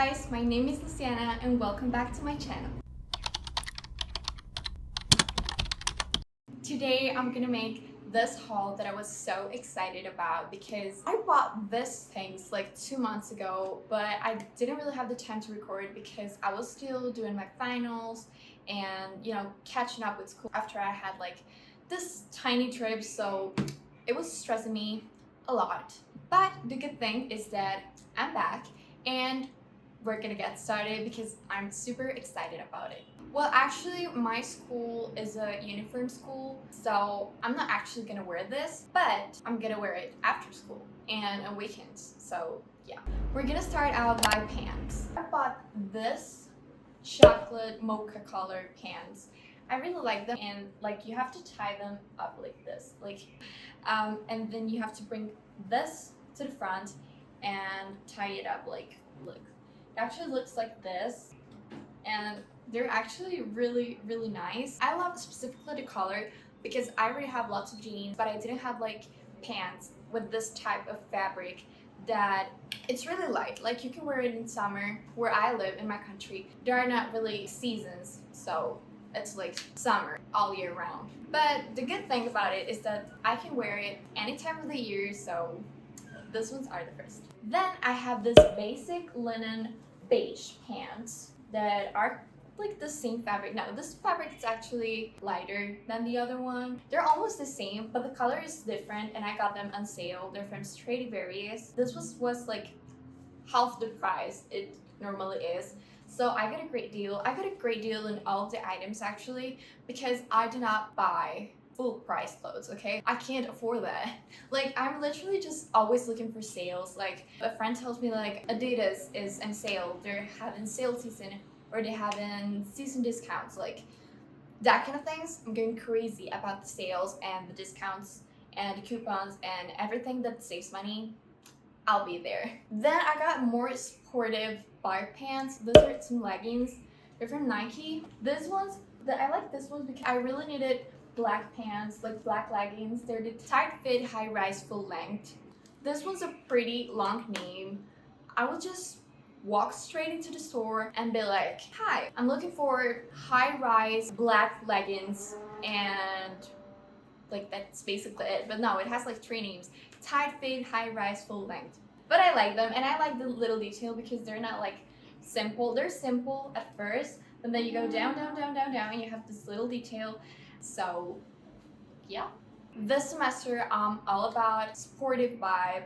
guys, my name is Luciana and welcome back to my channel. Today I'm gonna make this haul that I was so excited about because I bought these things like 2 months ago, but I didn't really have the time to record because I was still doing my finals and catching up with school after I had like this tiny trip, so it was stressing me a lot. But the good thing is that I'm back and we're gonna get started because I'm super excited about it. Well, actually, my school is a uniform school, so I'm not actually gonna wear this, but I'm gonna wear it after school and on weekends. So yeah, we're gonna start out by pants. I bought this chocolate mocha colored pants. I really like them, and like you have to tie them up like this, and then you have to bring this to the front and tie it up like look. It actually looks like this, and they're actually really nice. I love specifically the color because I already have lots of jeans, but I didn't have like pants with this type of fabric that it's really light. Like you can wear it in summer. Where I live in my country, there are not really seasons, so it's like summer all year round. But the good thing about it is that I can wear it any time of the year, so these ones are the first. Then I have this basic linen beige pants that are like the same fabric. Now this fabric is actually lighter than the other one. They're almost the same, but the color is different, and I got them on sale. They're from Stradivarius. This was like half the price it normally is, so I got a great deal. I got a great deal in all of the items actually, because I do not buy full price clothes, okay? I can't afford that. Like I'm literally just always looking for sales. Like a friend tells me like Adidas is on sale, they're having sale season, or they having season discounts, like that kind of things. I'm going crazy about the sales and the discounts and the coupons and everything that saves money. I'll be there. Then I got more sportive bike pants. Those are some leggings. They're from Nike. These ones, I like this one because I really needed black pants, like black leggings. They're the tight fit, high rise, full length. This one's a pretty long name. I will just walk straight into the store and be like, hi, I'm looking for high rise black leggings, and like that's basically it. But no, it has like 3 names: tight fit, high rise, full length. But I like them, and I like the little detail because they're not like simple. They're simple at first, but then you go down, and you have this little detail. So yeah, this semester I'm all about sportive vibe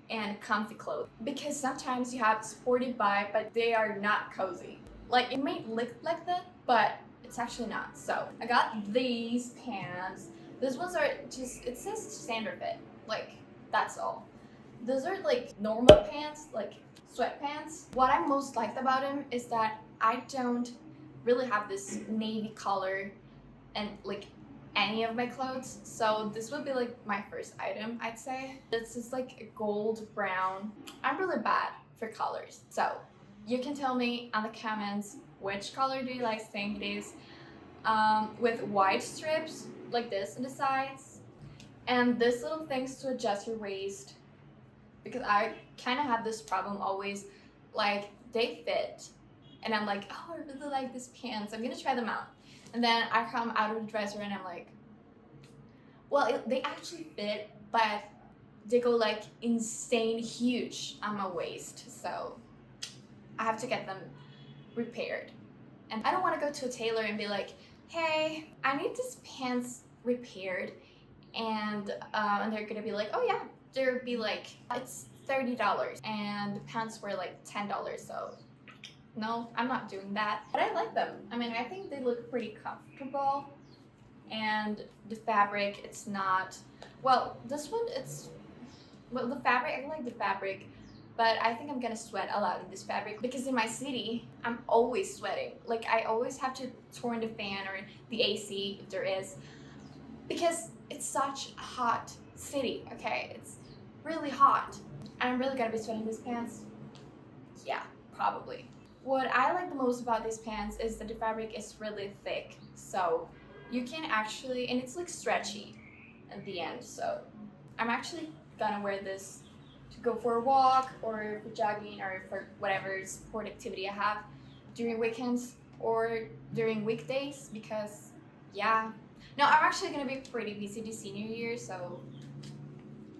and comfy clothes, because sometimes you have sportive vibe but they are not cozy. Like it may look like that, but it's actually not. So I got these pants. These ones are just, it says standard fit, like that's all. Those are like normal pants, like sweatpants. What I most liked about them is that I don't really have this navy color and like any of my clothes, so this would be like my first item, I'd say. This is like a gold brown. I'm really bad for colors, so you can tell me on the comments which color do you guys think it is. With white strips like this on the sides, and this little things to adjust your waist, because I kind of have this problem always, like they fit and I'm like, oh, I really like these pants, I'm gonna try them out, and then I come out of the dresser and I'm like, well, they actually fit, but they go like insane huge on my waist, so I have to get them repaired. And I don't want to go to a tailor and be like, hey, I need these pants repaired, and they're gonna be like, oh yeah, they'll be like, it's $30 and the pants were like $10, so no, I'm not doing that. But I like them. I mean, I think they look pretty comfortable, and the fabric, it's not, well, this one, it's, well, the fabric, I like the fabric, but I think I'm gonna sweat a lot in this fabric because in my city I'm always sweating. Like I always have to turn the fan or the AC if there is, because it's such a hot city, okay? It's really hot. I'm really gonna be sweating these pants. Yeah, probably. What I like the most about these pants is that the fabric is really thick, so you can actually, and it's like stretchy at the end, so I'm actually gonna wear this to go for a walk or for jogging or for whatever sport activity I have during weekends or during weekdays because, yeah. No, I'm actually gonna be pretty busy this senior year, so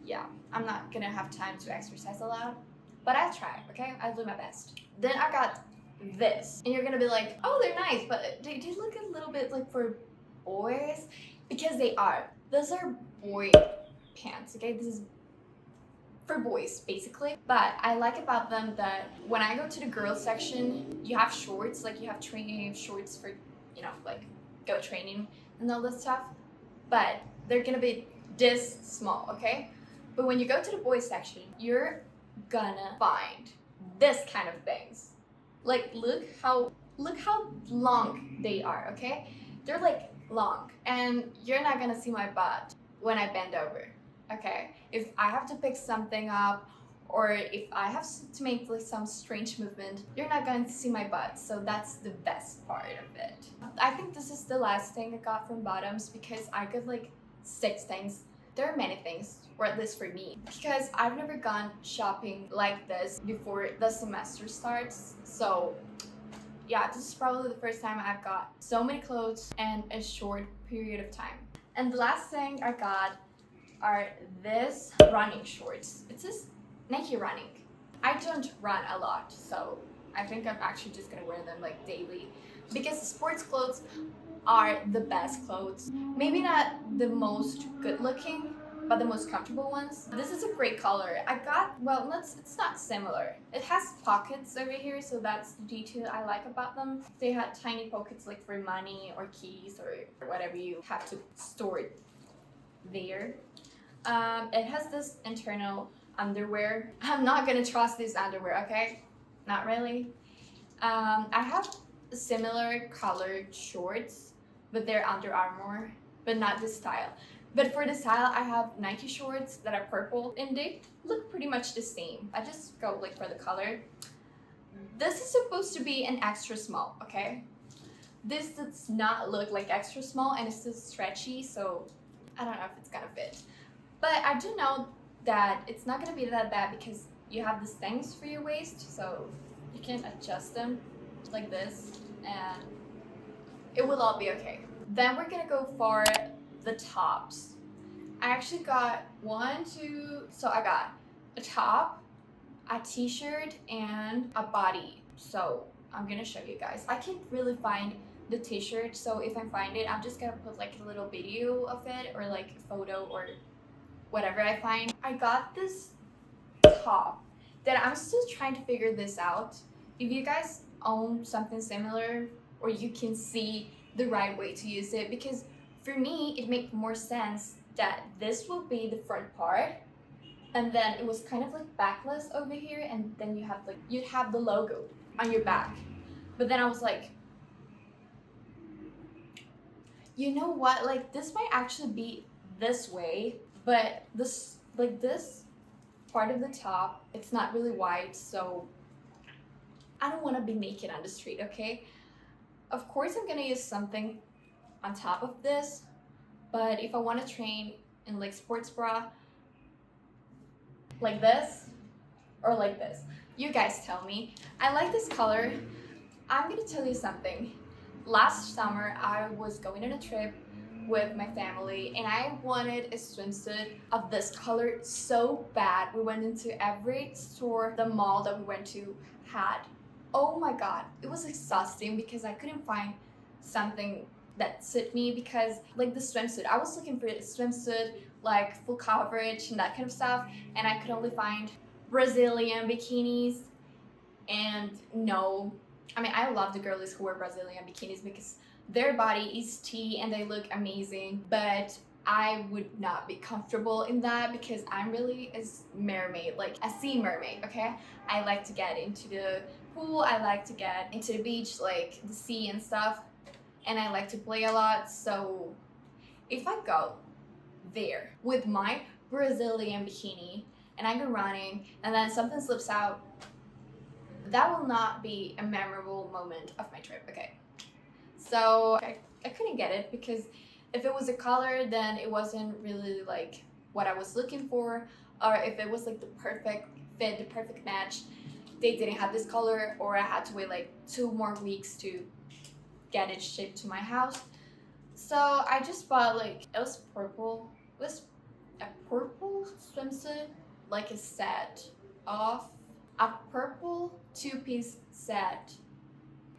yeah, I'm not gonna have time to exercise a lot. But I'll try, okay? I'll do my best. Then I got this. And you're gonna be like, oh, they're nice, but they look a little bit like for boys because they are. Those are boy pants, okay? This is for boys basically. But I like about them that when I go to the girls section, you have shorts, like you have training shorts for, you know, like go training and all this stuff. But they're gonna be this small, okay? But when you go to the boys section, you're gonna find this kind of things. Like look how long they are, okay? They're like long and you're not gonna see my butt when I bend over, okay? If I have to pick something up or if I have to make like some strange movement, you're not going to see my butt. So that's the best part of it. I think this is the last thing I got from Bottoms because I got like 6 things. There are many things, or at least for me, because I've never gone shopping like this before the semester starts. So yeah, this is probably the first time I've got so many clothes in a short period of time. And the last thing I got are this running shorts. It says Nike running. I don't run a lot, so I think I'm actually just gonna wear them like daily because sports clothes are the best clothes. Maybe not the most good looking, but the most comfortable ones. This is a great color. I got, well, it's not similar. It has pockets over here, so that's the detail I like about them. They had tiny pockets like for money or keys or whatever you have to store it there. It has this internal underwear. I'm not gonna trust this underwear, okay? Not really. I have similar colored shorts, but they're Under Armour, but not this style. But for the style, I have Nike shorts that are purple and they look pretty much the same. I just go like for the color. This is supposed to be an extra small, okay? This does not look like extra small and it's just stretchy, so I don't know if it's gonna fit. But I do know that it's not gonna be that bad because you have these things for your waist, so you can adjust them like this and it will all be okay. Then we're gonna go for the tops. I actually got so I got a top, a t-shirt, and a body. So I'm gonna show you guys. I can't really find the t-shirt, so if I find it, I'm just gonna put like a little video of it or like a photo or whatever I find. I got this top that I'm still trying to figure this out. If you guys own something similar or you can see the right way to use it, because for me it makes more sense that this will be the front part and then it was kind of like backless over here and then you'd have the logo on your back. But then I was like, you know what, like this might actually be this way, but this part of the top, it's not really wide, so I don't want to be naked on the street, okay? Of course I'm gonna use something on top of this, but if I want to train in like sports bra like this or like this, you guys tell me. I like this color. I'm gonna tell you something. Last summer I was going on a trip with my family and I wanted a swimsuit of this color so bad. We went into every store the mall that we went to had. Oh my god, it was exhausting because I couldn't find something that fit me because like the swimsuit, I was looking for a swimsuit like full coverage and that kind of stuff, and I could only find Brazilian bikinis. And no, I mean, I love the girlies who wear Brazilian bikinis because their body is tea and they look amazing, but I would not be comfortable in that because I'm really a mermaid, like a sea mermaid, okay? I like to get into the pool, I like to get into the beach, like the sea and stuff, and I like to play a lot. So if I go there with my Brazilian bikini and I go running and then something slips out, that will not be a memorable moment of my trip, okay? So I couldn't get it because if it was a color, then it wasn't really like what I was looking for. or if it was like the perfect fit, the perfect match, they didn't have this color, or I had to wait like 2 more weeks to get it shipped to my house. So I just bought like, it was purple. It was a purple swimsuit, like a set of a purple two-piece set.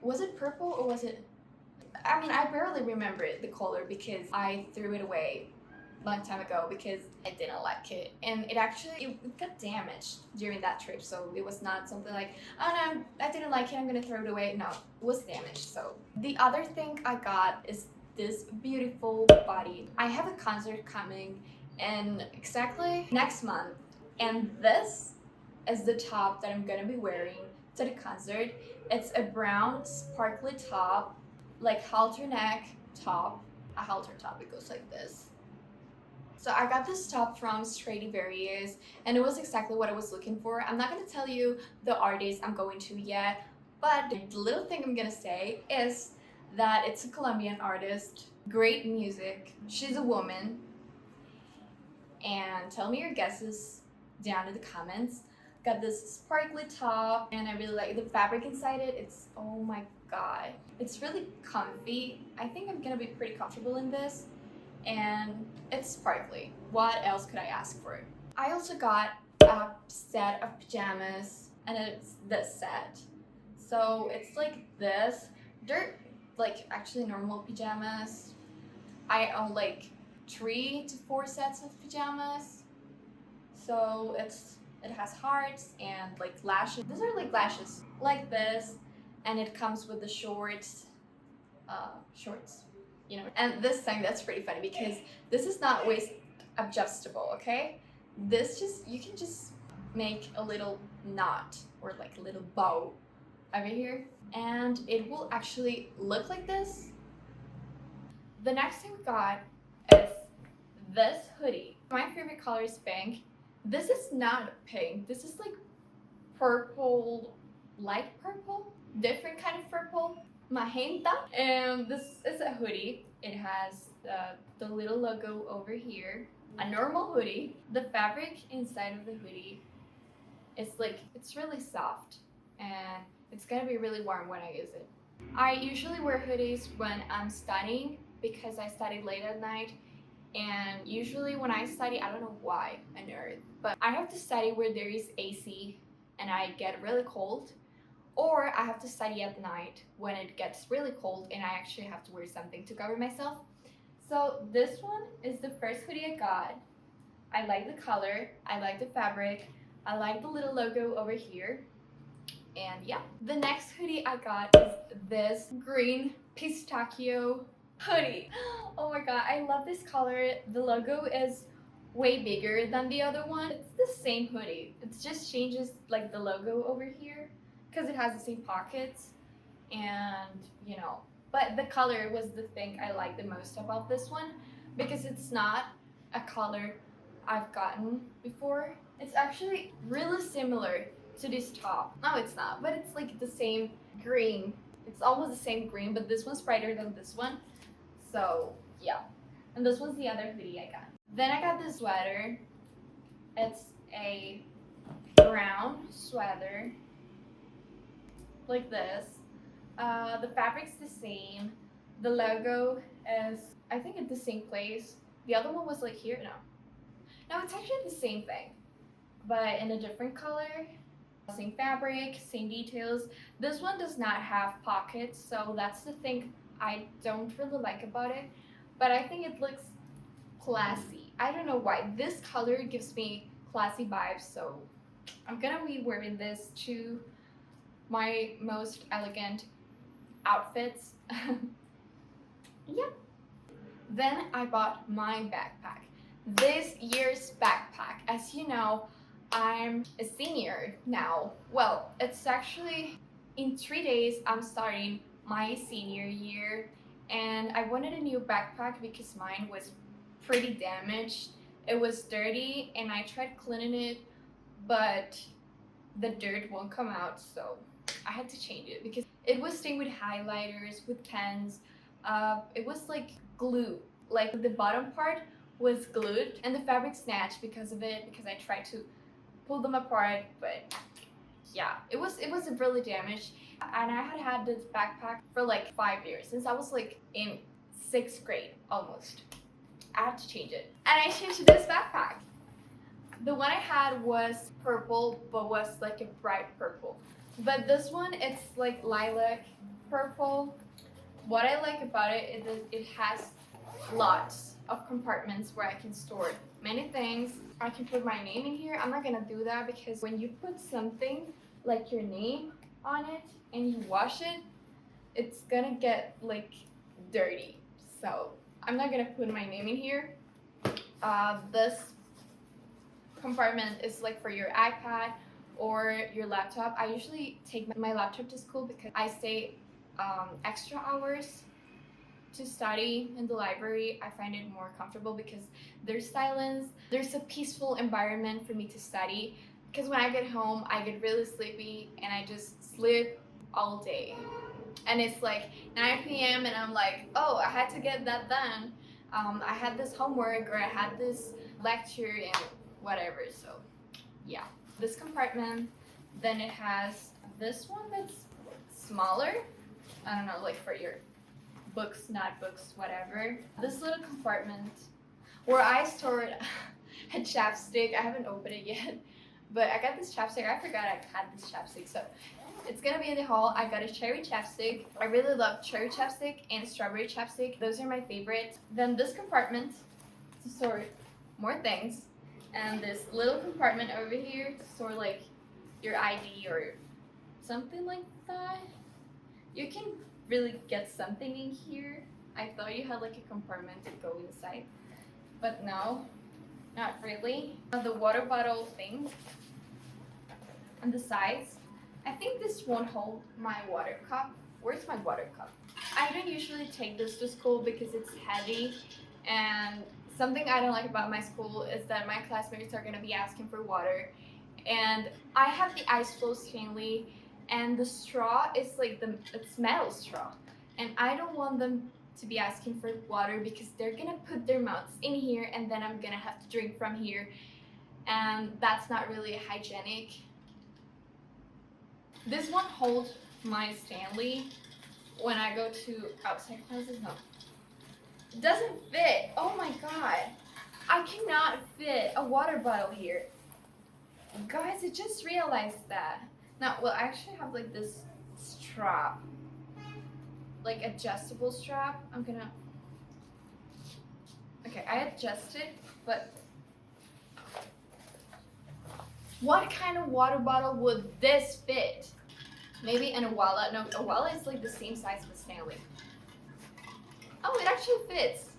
Was it purple or was it? I mean, I barely remember the color because I threw it away long time ago because I didn't like it, and it got damaged during that trip. So it was not something like, oh no, I didn't like it, I'm gonna throw it away. No, it was damaged. So the other thing I got is this beautiful body. I have a concert coming in exactly next month, and this is the top that I'm gonna be wearing to the concert. It's a brown sparkly top, like halter neck top, a halter top. It goes like this. So I got this top from Stradivarius, and it was exactly what I was looking for. I'm not gonna tell you the artist I'm going to yet, but the little thing I'm gonna say is that it's a Colombian artist, great music. She's a woman, and tell me your guesses down in the comments. Got this sparkly top, and I really like the fabric inside it. It's, oh my god, it's really comfy. I think I'm gonna be pretty comfortable in this, and it's sparkly. What else could I ask for? I also got a set of pajamas, and it's this set. So it's like this. They're like actually normal pajamas. I own like 3 to 4 sets of pajamas. So it has hearts and like lashes. These are like lashes like this, and it comes with the shorts, you know. And this thing, that's pretty funny because this is not waist adjustable, okay? This just, you can just make a little knot or like a little bow over here, and it will actually look like this. The next thing we got is this hoodie. My favorite color is pink. This is not pink. This is like purple, light purple, different kind of purple, magenta. And this is a hoodie. It has the little logo over here. A normal hoodie. The fabric inside of the hoodie is like, it's really soft, and it's gonna be really warm when I use it. I usually wear hoodies when I'm studying because I study late at night. And usually when I study, I don't know why, a nerd, but I have to study where there is AC and I get really cold, or I have to study at night when it gets really cold and I actually have to wear something to cover myself. So this one is the first hoodie I got. I like the color, I like the fabric, I like the little logo over here. And yeah, the next hoodie I got is this green pistachio hoodie. Oh my god, I love this color. The logo is way bigger than the other one. It's the same hoodie. It just changes like the logo over here because it has the same pockets, and you know, but the color was the thing I like the most about this one because it's not a color I've gotten before. It's actually really similar to this top. No, it's not, but it's like the same green. It's almost the same green, but this one's brighter than this one. So yeah, and this was the other hoodie I got. Then I got this sweater. It's a brown sweater, like this. The fabric's the same. The logo is, I think, at the same place. The other one was like here. No, it's actually the same thing, but in a different color. Same fabric, same details. This one does not have pockets, so that's the thing I don't really like about it, but I think it looks classy. I don't know why. This color gives me classy vibes, so I'm gonna be wearing this to my most elegant outfits. Yeah. Then I bought my backpack. This year's backpack. As you know, I'm a senior now. Well, it's actually in 3 days I'm starting my senior year, and I wanted a new backpack because mine was pretty damaged. It was dirty and I tried cleaning it, but the dirt won't come out, so I had to change it because it was stained with highlighters, with pens. It was like glue. Like the bottom part was glued and the fabric snatched because of it, because I tried to pull them apart, but yeah, it was really damaged. And I had this backpack for like 5 years, since I was like in 6th grade almost. I had to change it, and I changed to this backpack. The one I had was purple, but was like a bright purple. But this one, it's like lilac purple. What I like about it is it has lots of compartments where I can store many things. I can put my name in here. I'm not gonna do that because when you put something like your name on it and you wash it, it's gonna get like dirty. So I'm not gonna put my name in here. This compartment is like for your iPad or your laptop. I usually take my laptop to school because I stay extra hours to study in the library. I find it more comfortable because there's silence, there's a peaceful environment for me to study. Because when I get home, I get really sleepy and I just sleep all day. And it's like 9 p.m. and I'm like, oh, I had to get that done. I had this homework or I had this lecture and whatever. So yeah, this compartment. Then it has this one that's smaller. I don't know, like for your books, notebooks, whatever. This little compartment where I stored a chapstick. I haven't opened it yet, but I got this chapstick. I forgot I had this chapstick, so it's gonna be in the haul. I got a cherry chapstick. I really love cherry chapstick and strawberry chapstick. Those are my favorites. Then this compartment to store more things, and this little compartment over here to store like your ID or something like that. You can really get something in here. I thought you had like a compartment to go inside, but no, not really. The water bottle thing on the sides. I think this won't hold my water cup. Where's my water cup? I don't usually take this to school because it's heavy, and something I don't like about my school is that my classmates are gonna be asking for water, and I have the Ice Flow Stanley, and the straw is like it's metal straw, and I don't want them to be asking for water because they're gonna put their mouths in here and then I'm gonna have to drink from here, and that's not really hygienic. This one holds my Stanley when I go to outside classes. No, it doesn't fit. Oh my god, I cannot fit a water bottle here. Guys, I just realized that. Now, well, I actually have like this strap, like adjustable strap. Okay, I adjust it, but what kind of water bottle would this fit? Maybe in a wallet. No, a wallet is like the same size as a Stanley. Oh, it actually fits.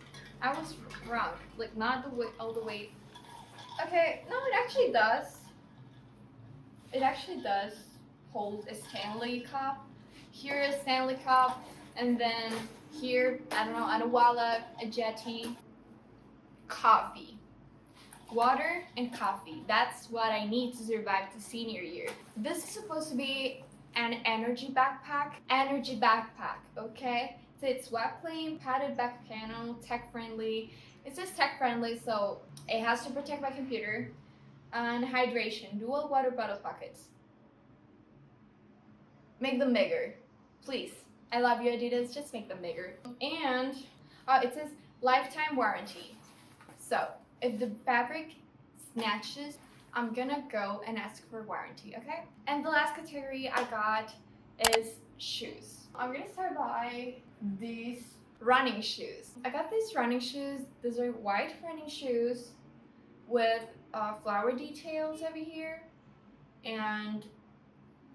I was wrong. Like not the way, all the way. Okay, no, it actually does. It actually does hold a Stanley cup. Here is Stanley cup, and then here, I don't know, on a wallet, a jetty, coffee. Water and coffee. That's what I need to survive the senior year. This is supposed to be an energy backpack. Energy backpack, okay? So it's wet plain, padded back panel, tech friendly. It says tech friendly, so it has to protect my computer. And hydration, dual water bottle pockets. Make them bigger, please. I love you, Adidas, just make them bigger. And it says lifetime warranty. So if the fabric snatches, I'm gonna go and ask for warranty, okay? And the last category I got is shoes. I'm gonna start by these running shoes. I got these running shoes. These are white running shoes with flower details over here, and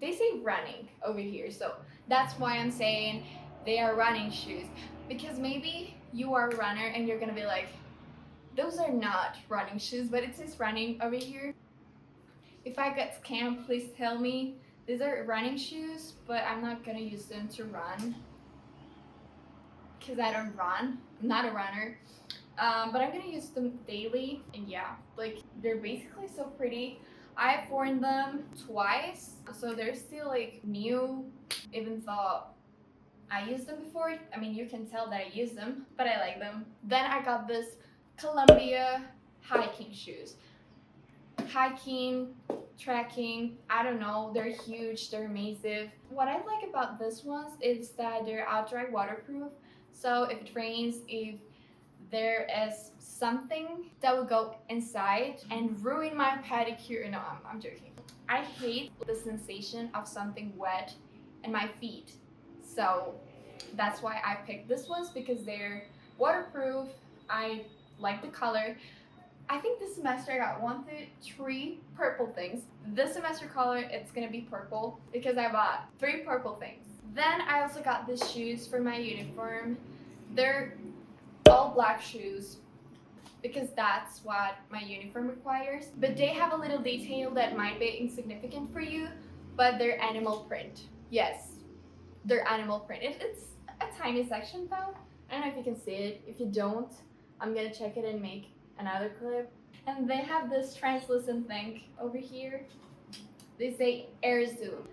they say running over here, so that's why I'm saying they are running shoes, because maybe you are a runner and you're gonna be like, those are not running shoes, but it says running over here. If I get scammed, please tell me. These are running shoes, but I'm not gonna use them to run because I don't run. I'm not a runner. But I'm gonna use them daily, and yeah, like they're basically so pretty. I've worn them twice, so they're still like new, even though I used them before. I mean, you can tell that I use them, but I like them. Then I got this Columbia hiking shoes. Hiking, trekking, I don't know, they're huge, they're massive. What I like about this ones is that they're outright waterproof. So if it rains, if there is something that will go inside and ruin my pedicure. No, I'm joking. I hate the sensation of something wet in my feet. So that's why I picked this ones, because they're waterproof. I like the color. I think this semester I got 1, 2, 3 purple things. This semester color, it's gonna be purple because I bought 3 purple things. Then I also got these shoes for my uniform. They're all black shoes because that's what my uniform requires. But they have a little detail that might be insignificant for you, but they're animal print. Yes, they're animal print. It's a tiny section though. I don't know if you can see it. If you don't, I'm gonna check it and make another clip. And they have this translucent thing over here. They say Air Zoom.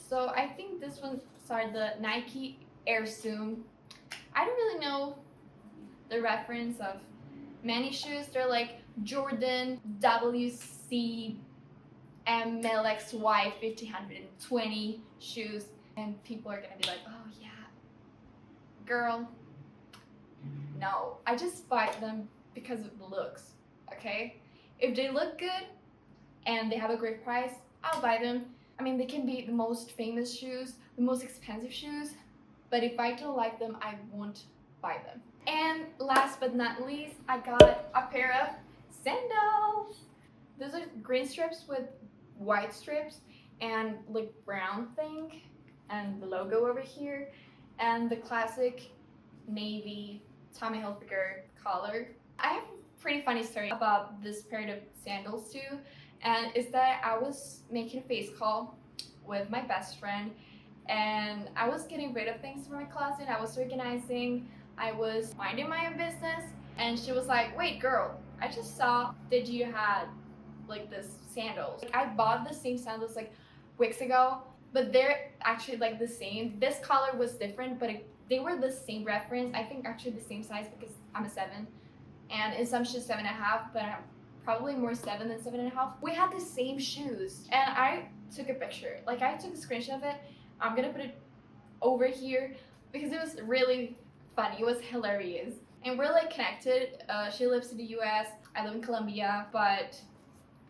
So I think this one's the Nike Air Zoom. I don't really know the reference of many shoes. They're like Jordan WC MLXY 1520 shoes. And people are gonna be like, oh yeah, girl, no. I just buy them because of the looks, okay? If they look good and they have a great price, I'll buy them. I mean, they can be the most famous shoes, the most expensive shoes, but if I don't like them, I won't buy them. And last but not least, I got a pair of sandals. Those are green strips with white strips and like brown thing, and the logo over here, and the classic navy Tommy Hilfiger collar. I have a pretty funny story about this pair of sandals too, and is that I was making a face call with my best friend, and I was getting rid of things from my closet. I was organizing, I was minding my own business, and she was like, wait girl, I just saw that you had like this sandals. I bought the same sandals like weeks ago, but they're actually like the same. This color was different, but they were the same reference. I think actually the same size because I'm a 7, and in some shoes 7.5, but I'm probably more 7 than 7.5. We had the same shoes, and I took a picture. Like I took a screenshot of it. I'm gonna put it over here because it was really funny. It was hilarious, and we're like connected. She lives in the US, I live in Colombia, but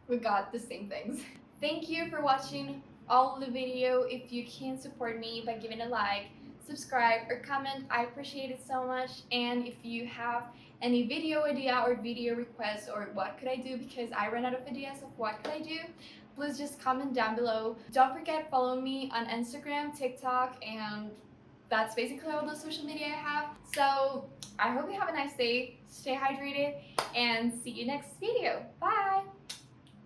we got the same things. Thank you for watching all of the video. If you can support me by giving a like, subscribe, or comment, I appreciate it so much. And if you have any video idea or video requests or what could I do, because I ran out of ideas of what could I do, please just comment down below. Don't forget, follow me on Instagram, TikTok, and that's basically all the social media I have. So I hope you have a nice day, stay hydrated, and see you next video. Bye!